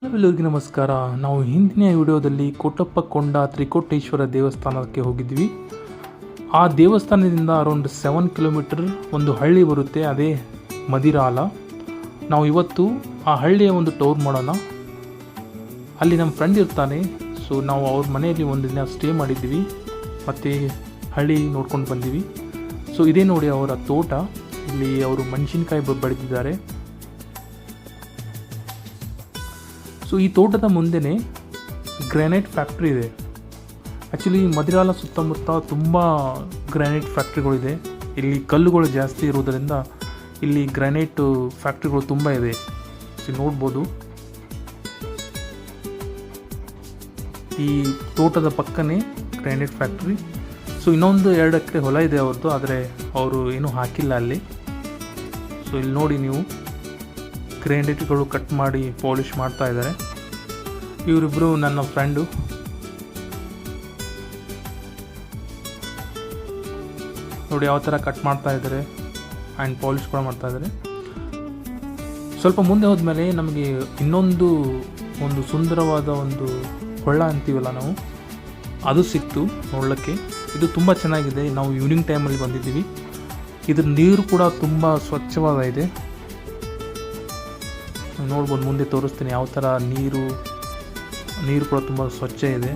ಎಲ್ಲರಿಗೂ ನಮಸ್ಕಾರ. ನಾವು ಹಿಂದಿನ ವಿಡಿಯೋದಲ್ಲಿ ಕೋಟಪ್ಪಕೊಂಡ ತ್ರಿಕೋಟೇಶ್ವರ ದೇವಸ್ಥಾನಕ್ಕೆ ಹೋಗಿದ್ವಿ. ಆ ದೇವಸ್ಥಾನದಿಂದ ಅರೌಂಡ್ 7 ಕಿಲೋಮೀಟರ್ ಒಂದು ಹಳ್ಳಿ ಬರುತ್ತೆ, ಅದೇ ಮದಿರಾಲ. ನಾವು ಇವತ್ತು ಆ ಹಳ್ಳಿಯ ಒಂದು ಟೂರ್ ಮಾಡೋಣ. ಅಲ್ಲಿ ನಮ್ಮ ಫ್ರೆಂಡ್ ಇರ್ತಾನೆ, ಸೊ ನಾವು ಅವ್ರ ಮನೆಯಲ್ಲಿ ಒಂದು ದಿನ ಸ್ಟೇ ಮಾಡಿದ್ವಿ ಮತ್ತು ಹಳ್ಳಿ ನೋಡ್ಕೊಂಡು ಬಂದ್ವಿ. ಸೊ ಇದೇ ನೋಡಿ ಅವರ ತೋಟ. ಇಲ್ಲಿ ಅವರು ಮೆಣಸಿನ್ಕಾಯಿ ಬೆಳೆದಿದ್ದಾರೆ. ಸೊ ಈ ತೋಟದ ಮುಂದೆನೇ ಗ್ರಾನೈಟ್ ಫ್ಯಾಕ್ಟ್ರಿ ಇದೆ. ಆ್ಯಕ್ಚುಲಿ ಮದಿರಾಲ ಸುತ್ತಮುತ್ತ ತುಂಬ ಗ್ರಾನೈಟ್ ಫ್ಯಾಕ್ಟ್ರಿಗಳಿದೆ. ಇಲ್ಲಿ ಕಲ್ಲುಗಳು ಜಾಸ್ತಿ ಇರೋದರಿಂದ ಇಲ್ಲಿ ಗ್ರಾನೈಟ್ ಫ್ಯಾಕ್ಟ್ರಿಗಳು ತುಂಬ ಇದೆ. ಸೊ ನೋಡ್ಬೋದು, ಈ ತೋಟದ ಪಕ್ಕನೇ ಗ್ರಾನೈಟ್ ಫ್ಯಾಕ್ಟ್ರಿ. ಸೊ ಇನ್ನೊಂದು 2 ಎಕರೆ ಹೊಲ ಇದೆ ಅವ್ರದ್ದು, ಆದರೆ ಅವರು ಏನೂ ಹಾಕಿಲ್ಲ ಅಲ್ಲಿ. ಸೊ ಇಲ್ಲಿ ನೋಡಿ ನೀವು, ಗ್ರಾನೈಟ್ಗಳು ಕಟ್ ಮಾಡಿ ಪಾಲಿಷ್ ಮಾಡ್ತಾ ಇದ್ದಾರೆ. ಇವರಿಬ್ಬರು ನನ್ನ ಫ್ರೆಂಡು. ನೋಡಿ ಯಾವ ಥರ ಕಟ್ ಮಾಡ್ತಾ ಇದ್ದಾರೆ ಆ್ಯಂಡ್ ಪಾಲಿಷ್ ಕೂಡ ಮಾಡ್ತಾ ಇದ್ದಾರೆ. ಸ್ವಲ್ಪ ಮುಂದೆ ಹೋದ್ಮೇಲೆ ನಮಗೆ ಇನ್ನೊಂದು ಸುಂದರವಾದ ಒಂದು ಹೊಳ್ಳ ಅಂತೀವಲ್ಲ ನಾವು, ಅದು ಸಿಕ್ತು ನೋಡಲಿಕ್ಕೆ. ಇದು ತುಂಬ ಚೆನ್ನಾಗಿದೆ. ನಾವು ಈವ್ನಿಂಗ್ ಟೈಮಲ್ಲಿ ಬಂದಿದ್ದೀವಿ. ಇದ್ರ ನೀರು ಕೂಡ ತುಂಬ ಸ್ವಚ್ಛವಾದ ಇದೆ. ನೋಡ್ಬೋದು, ಮುಂದೆ ತೋರಿಸ್ತೀನಿ ಯಾವ ಥರ ನೀರು ಕೂಡ ತುಂಬ ಸ್ವಚ್ಛ ಇದೆ.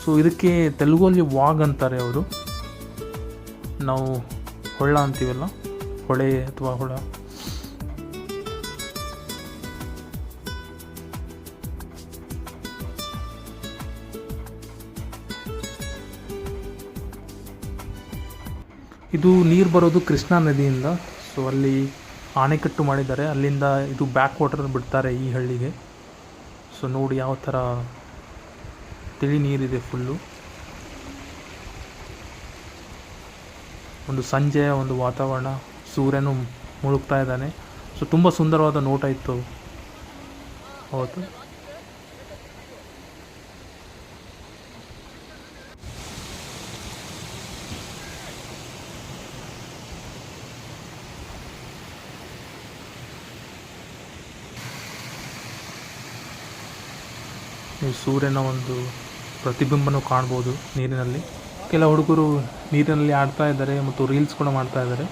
ಸೊ ಇದಕ್ಕೆ ತೆಲುಗಲ್ಲಿ ವಾಗ್ ಅಂತಾರೆ ಅವರು. ನಾವು ಹೊಳ್ಳ ಅಂತೀವಲ್ಲ, ಹೊಳೆ ಅಥವಾ ಹೊಳ. ಇದು ನೀರು ಬರೋದು ಕೃಷ್ಣಾ ನದಿಯಿಂದ. ಸೊ ಅಲ್ಲಿ ಆಣೆಕಟ್ಟು ಮಾಡಿದ್ದಾರೆ, ಅಲ್ಲಿಂದ ಇದು ಬ್ಯಾಕ್ ವಾಟರ್ ಬಿಡ್ತಾರೆ ಈ ಹಳ್ಳಿಗೆ. ಸೊ ನೋಡಿ ಯಾವ ಥರ ತಿಳಿ ನೀರಿದೆ ಫುಲ್ಲು. ಒಂದು ಸಂಜೆಯ ಒಂದು ವಾತಾವರಣ, ಸೂರ್ಯನು ಮುಳುಗ್ತಾ ಇದ್ದಾನೆ. ಸೊ ತುಂಬ ಸುಂದರವಾದ ನೋಟ ಇತ್ತು ಅವತ್ತು. ನೀವು ಸೂರ್ಯನ ಒಂದು ಪ್ರತಿಬಿಂಬನೂ ಕಾಣ್ಬೋದು ನೀರಿನಲ್ಲಿ. ಕೆಲ ಹುಡುಗರು ನೀರಿನಲ್ಲಿ ಆಡ್ತಾ ಇದ್ದಾರೆ ಮತ್ತು ರೀಲ್ಸ್ ಕೂಡ ಮಾಡ್ತಾ ಇದ್ದಾರೆ.